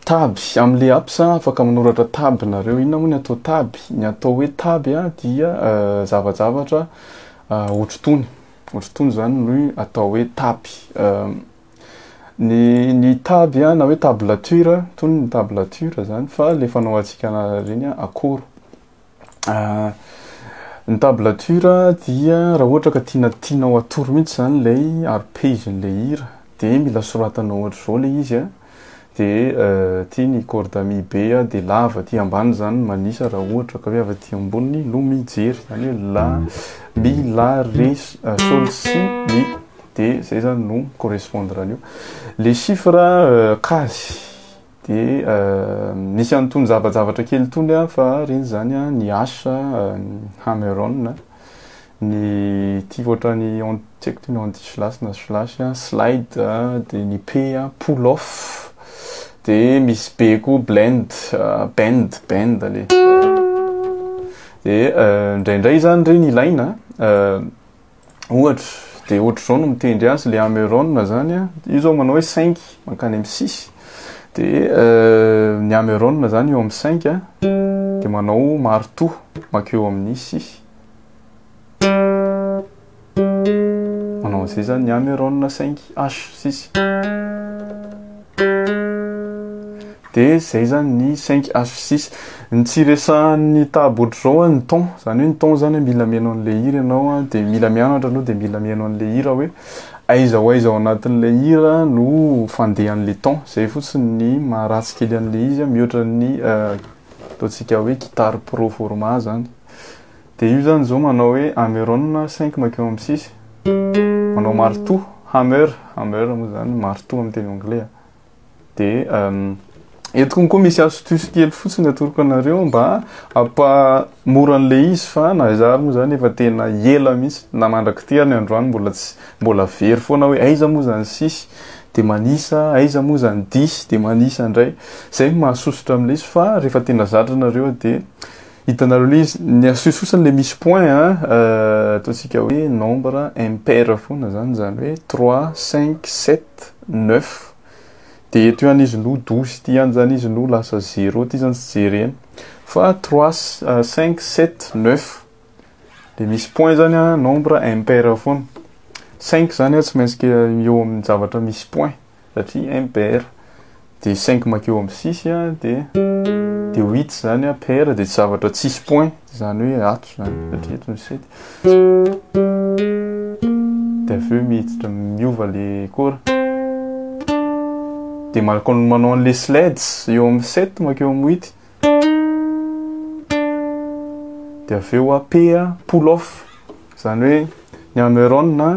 Taby amin'le apsa afaka manoratra taby nareo. Inona moa ny atao taby? Ny atao hoe taby dia zavajavatra otrotony zany no atao hoe taby. Ny taby na hoe tablature, tony ny tablature zany fa le fanaovantsika reny akoro. Ny tablature dia raha ohatra ka tianao atoro mihitsy zany lay arpegin'le hira de mila soratanao ohatra zao le izy de ty ny corde mi be de lava ty ambany zany manisa raha ohatra ka hoe avy aty ambony no mijery zany hoe la, mi, la, ré, sol, si, mi de zay zany no correspondre an'io. Le chiffre quasi de misy antony zavajavatra kely tony fa reny zany ny H hammer-on, ny ty ohatrany tsy haiko ty ny anti-slash na slash, slide de ny P pull off de misy B koa blend, bend le de indraindray zany reny ilaina ohatra de ohatra zao no mitendry azy le hammer-on zany io zao manao hoe 5 mankany amin'ny 6 de ny hammer-on zany eo amin'ny 5 de manao marteau makeo amin'ny 6 manao zay zany ny hammer-on 5H6 de zay zany ny 5H6. Ny tsiresahan'ny taby ohatr'izao ny ton, zany hoe ny ton zany mila mihaino an'le hira ianao de mila mianatra anao de mila mihaino an'le hira hoe aiza ho aiza ao anatin'le hira no fandehan'le ton. Zay fotsiny ny maharatsy kely an'le izy mihoatra ny ataontsika hoe guitare pro format zany. De io zany zao manao hoe hammer-on 5 makeo amin'ny 6 manao marteau, hammer moa zany marteau amin'ny teny anglais. De eto konko misy astuce kely fotsiny atoroko anareo mba hampamora an'le izy fa na zary moa zany efa tena ela mihitsy na mandrakty ny androany mbola very foana hoe aiza moa zany 6 de manisa, aiza moa zany 10 de manisa indray. Zay mahasosotra am'le izy fa rehefa tena zatra nareo de hitanareo le izy. Ny astuce fotsiny le misy point ataontsika hoe nombre impair foana zany hoe 3, 5, 7, 9 de eto ihany izy no 12 ty ihany zany izy no lasa 0 ty zany tsy jereny fa 3, 5, 7, 9 de misy point zany nombre impair foana. 5 zany tsy maintsy eo amin'ny zavatra misy point satria impair de 5 makeo amin'ny 6 de 8 zany pair de zavatra tsisy point zany hoe ato zany satria eto misy 7 de aveo miditra miova le kora de manao an'le slides eo amin'ny 7 makeo amin'ny 8 de aveo P pull off zany hoe ny hammer-on na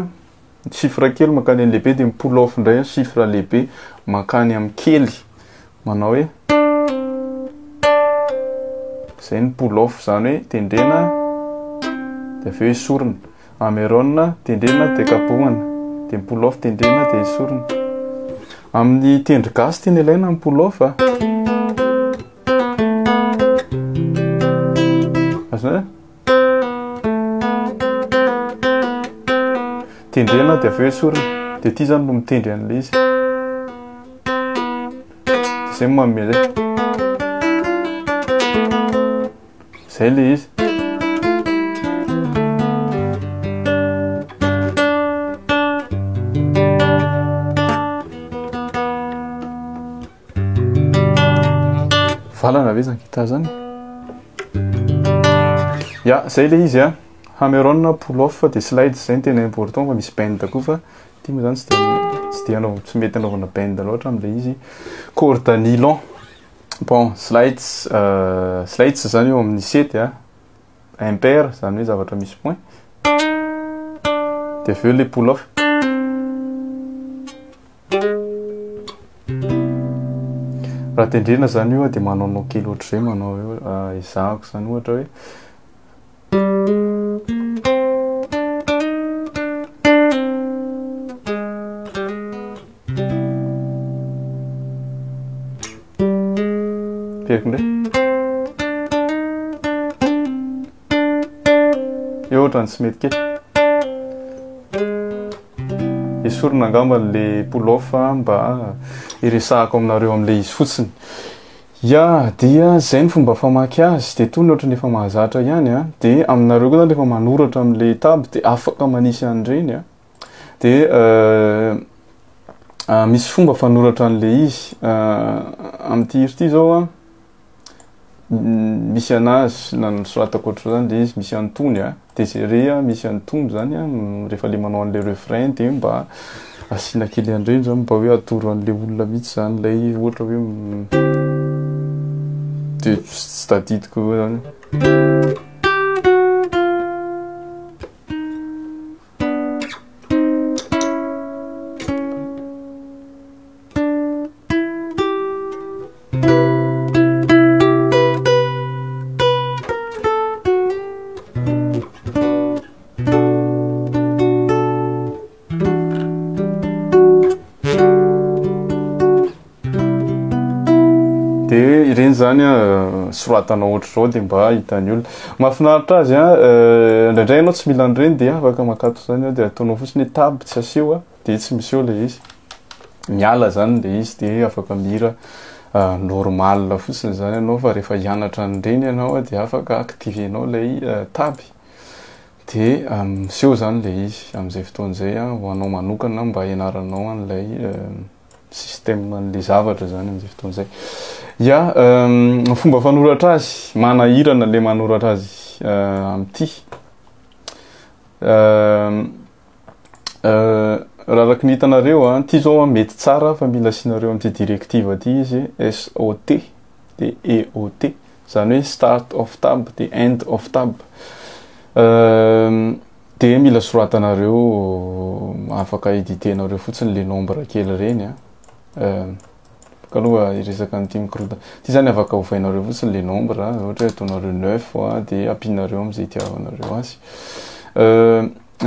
chiffre kely makany amin'ny lehibe de ny pull off indray chiffre lehibe makany amin'ny kely manao hoe zay ny pull off zany hoe tendrena de aveo esorina. Hammer-on tendrena de kapohana de pull off tendrena de esorina. Amin'ny tendry gasy tena ilaina amin'ny pull off tendrena de aveo esorina de ty zany no mitendry an'le izy de zay manome zay le izy. Valana ve zany guitare zany? Ya, zay le izy hammer-on pull off de slide zay tena important fa misy bend koa fa ty moa zany tsy mety anaovana bend loatra am'le izy. Corde nylon. Bon, slides zany eo amin'ny 7 impair zany hoe zavatra misy point de aveo le pull off raha tendrena zany io de manao kely ohatr'izay manao ezahako zany ohatra hoe pekindray eo ohatrany tsy mety kely esorina angamba le pull off mba iresahako aminareo amin'ilay izy fotsiny. Ya, dia zay ny fomba famaky azy, de toy ny ohatran'ny efa mahazatra ihany a, de aminareo koa zany rehefa manoratra amin'ilay table de afaka manisy an'ireny a. De misy fomba fanoratra an'ilay izy, amin'ity hiro ity zao a, misy anazy na nosoratako ohatran'izao zany le izy misy antony a, de zay re a misy antony zany a, rehefa le manao an'ilay refrain de mba asina kely andreny zany mba hoe atoro an'ilay olona mihitsy zany lay ohatra hoe de tsy tadidiko zany. Ireny zany a soratanao ohatr'izao de mba hitan'ny olona. Mahafinaritra azy a, indraindray ianao tsy mila an'ireny de afaka makato zany de ataonao fotsiny hoe table tsy aseho a, de tsy miseho le izy. Miala zany le izy de afaka mihira normal fotsiny zany ianao, fa rehefa hianatra an'ireny ianao de afaka activenao lay table de miseho zany le izy amin'izay fotoan'izay a, ho anao manokana mba hianaranao an'ilay système an'le zavatra zany amin'izay fotoan'izay. Ya, fomba fanoratra azy, manahirana le manoratra azy amin'ity. Raha araka ny hitanareo a, ity zao a mety tsara fa mila asianareo amin'ity directive ty izy SOT de EOT, zany hoe start of tab de end of tab. De mila soratanareo, afaka editenareo fotsiny le nombre kely reny a. Kaloha iresaka an'ity mikorota ty zany afaka hovainareo fotsiny le nombre a, ohatra hoe ataonareo 9 de ampinareo am'izay itiavanareo azy.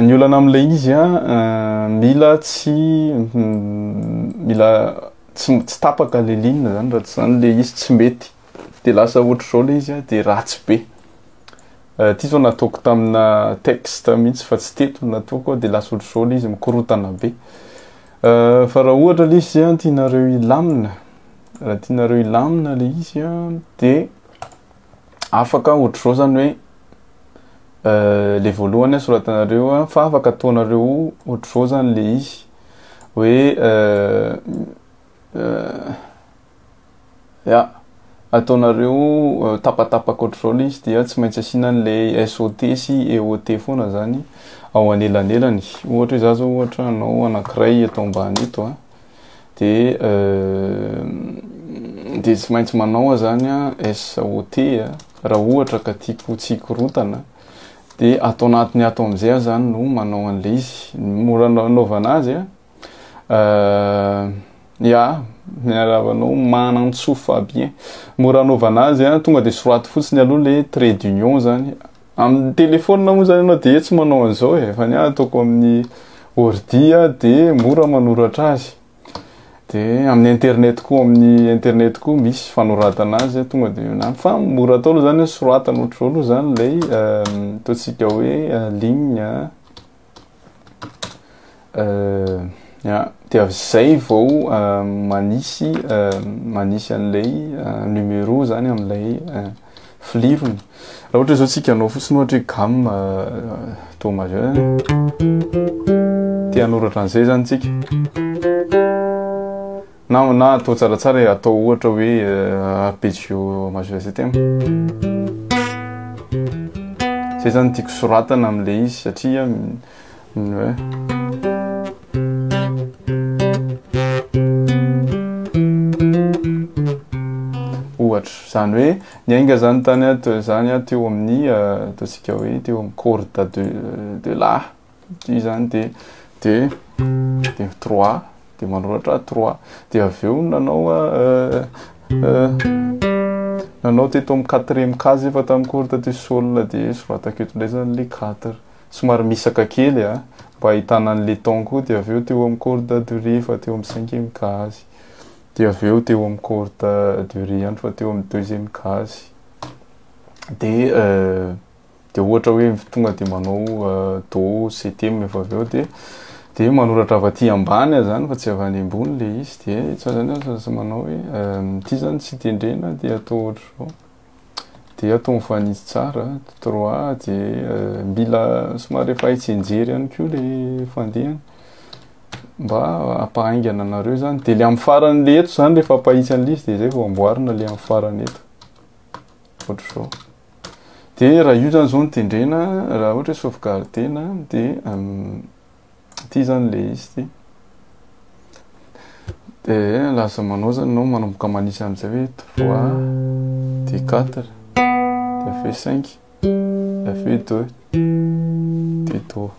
Ny olana amin'ilay izy a, mila tsy tapaka le ligne zany, raha tsy zany le izy tsy mety de lasa ohatr'izao le izy a de ratsy be. Ty zao nataoko tamina texte mihitsy fa tsy teto nataoko de lasa ohatr'izao le izy mikorotana be. Fa raha ohatra le izy a tianareo ilamina, raha tianareo ilamina le izy a, de afaka ohatr'izao zany hoe le voalohany a soratanareo a, fa afaka ataonareo ohatr'izao zany le izy hoe ya, ataonareo tapatapaka ohatr'izao le izy dia tsy maintsy asiana an'le SOT sy EOT foana zany ao anelanelany. Ohatra hoe za zao ohatra anao anankiray atao ambany eto a, de tsy maintsy manao zany a SOT a, raha ohatra ka tiako tsy hikorotana de atao anatiny ato am'izay zany no manao an'le izy. Mora anaovana azy a, ya, miaravanao manantsofa bien. Mora anaovana azy a, tonga de soraty fotsiny aloha le trait d'union zany. Amin'ny téléphone moa zany ianao de tsy manao an'izao fa ny ataoko amin'ny ordi a de mora manoratra azy. De amin'ny internet koa misy fanoratana azy tonga de fa mora atao aloha zany soratana ohatr'izao aloha zany lay ataontsika hoe ligne ya, de avy vao manisy an'ilay numéro zany amin'ilay filirony. Raha ohatra zao tsika anao fotsiny ohatra hoe gamme do majeur, te hanoratra an'izay zany tsika, na atao tsaratsara atao ohatra hoe arpeggio majeur septième. Zay zany tiako soratana amin'le izy satria ohatra zany hoe ny ainga zany tany zany teo amin'ny ataontsika hoe teo amin'ny corde de la, ity zany de 3 de manoratra 3 de avy eo nanao teto amin'ny 4e case efa tamin'ny corde de sol de soratako eto ndray zany le 4 somary misaka kely mba ahitana an'le ton koa, de avy eo teo amin'ny corde de ré fa teo amin'ny 5e case, de avy eo teo amin'ny corde de ré ihany fa teo amin'ny 2e case, de ohatra hoe tonga de manao do septième efa avy eo de de manoratra avy aty ambany zany fa tsy avy any ambony le izy de tsy zany manao hoe ty zany tsy tendrena de atao ohatra zao de atao mifanitsy tsara 3 de mila somary efa hitsenjery ihany koa le fandehany mba ampahaingana anareo zany de le amy farany le eto zany rehefa apahitsy an'le izy de zay vao amboarina le amy farany eto ohatra zao de raha io zany zao ny tendrena raha ohatra hoe sauvegardena de ty zany le izy ty de lasa manao zany anao manomboka manisy am'izay hoe 3 de 4 de fait 5 de fait 2 de 3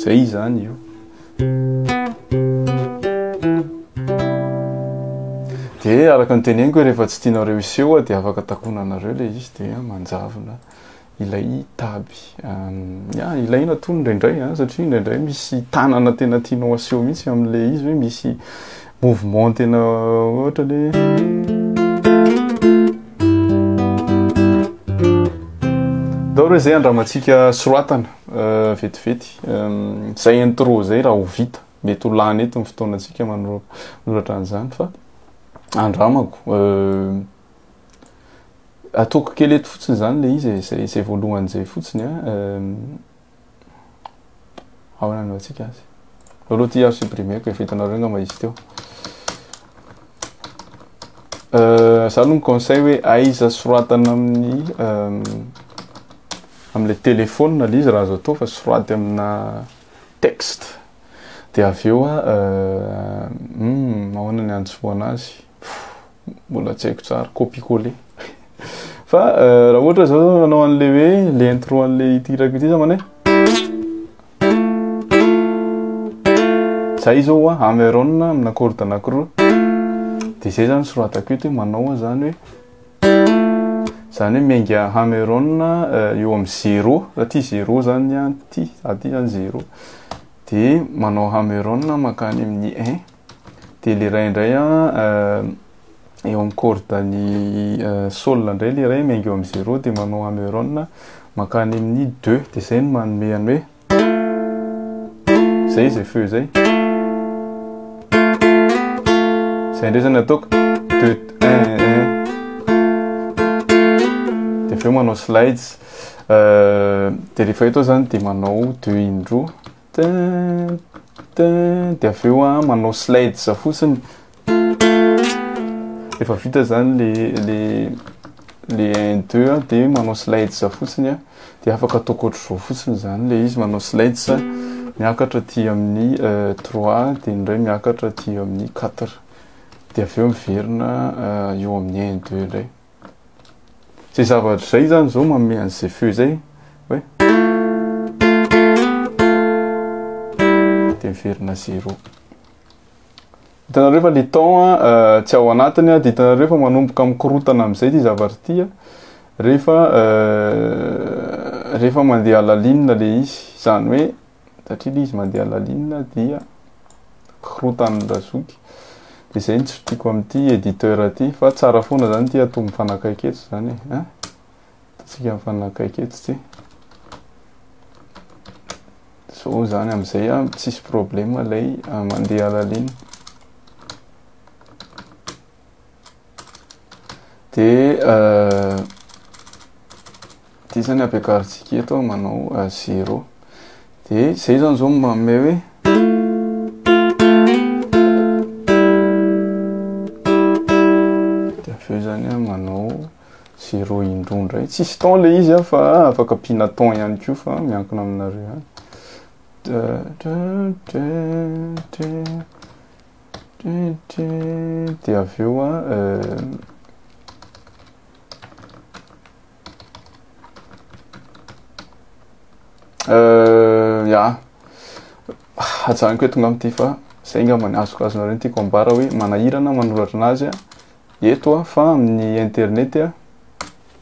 zay zany io de araka ny teneniko hoe rehefa tsy tianareo iseho de afaka takonanareo le izy de manjavona ilay taby ilaina tony indraindray satria indraindray misy tanana tena tianao aseho mihitsy am'le izy hoe misy mouvement tena ohatra le daholo hoe zay andramatsika soratana vetivety zay intro zay raha ho vita mety ho lany eto ny fotoanatsika manoratra an'izany fa andramako ataoko kely eto fotsiny zany le izy zay voalohan'izay fotsiny ao ananatsika azy aloha ty azo supprimeko efitanareo ngamba izy teo za aloha conseil hoe aiza soratana amin'ny am'le téléphone le izy raha azo atao fa soraty amina texte de aveo ahoana ny antsoana azy mbola tsy haiko tsara copier-coller fa raha ohatra zao manao an'le hoe le intro an'le itirako ity zamany zay zao Ameron amina corde anankiroa de zay zany soratako eto hoe manao zany hoe zany hoe miainga Ameron eo amy 0 raha ty 0 zany ty zany 0 de manao Ameron makany amin'ny 1 de le ray indray eo amy corde ny sol indray le ray miainga eo amy 0 de manao Ameron makany amin'ny 2 de zay no manome any hoe zay feu zay ndray zany ataoko 2 1 1 de aveo manao slides de rehefa eto zany de manao 2 indroa de aveo manao slides fotsiny rehefa vita zany le 1 2 de manao slides fotsiny de afaka ataoko ohatra zao fotsiny zany le izy manao slides miakatra aty amin'ny 3 de indray miakatra aty amin'ny 4 de aveo miverina eo amin'ny 1 2 indray zay zavatra zay zany zao manome an'izay feu zay hoe de miverina 0 hitanareo fa le temps tsy ao anatiny de hitanareo fa manomboka mikorotana am'izay ty zavatra ty rehefa mandeha la ligne le izy zany hoe satria le izy mandeha la ligne dia korotany razoky de zay ny tsy fitiko am'ty éditeur aty fa tsara foana zany ty atao mifanakaiky eto zany tsika mifanakaiky eto ty so zany am'izay tsisy problème lay mandeha la ligne de ty zany ampiakaritsika eto manao 0 de zay zany zao manome hoe de aveo zany manao 0 indrondray tsisy temps le izy fa afaka pina temps ihany koa fa miankina aminareo de aveo atsaniko eto ngam ty fa zay ngambany azokazonareo tiako ambara hoe manahirana manoratra anazy eto fa amin'ny internet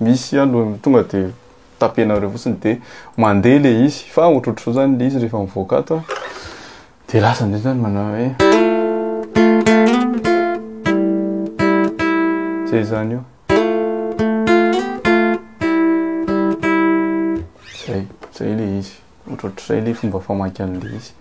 misy aloha tonga de tapenareo fotsiny de mandeha le izy fa ohatrohatro zany le izy rehefa mivoaka ato de lasa ndray zany manao hoe zay zany io zay le izy ohatrohatr'izay le fomba famaky an'le izy.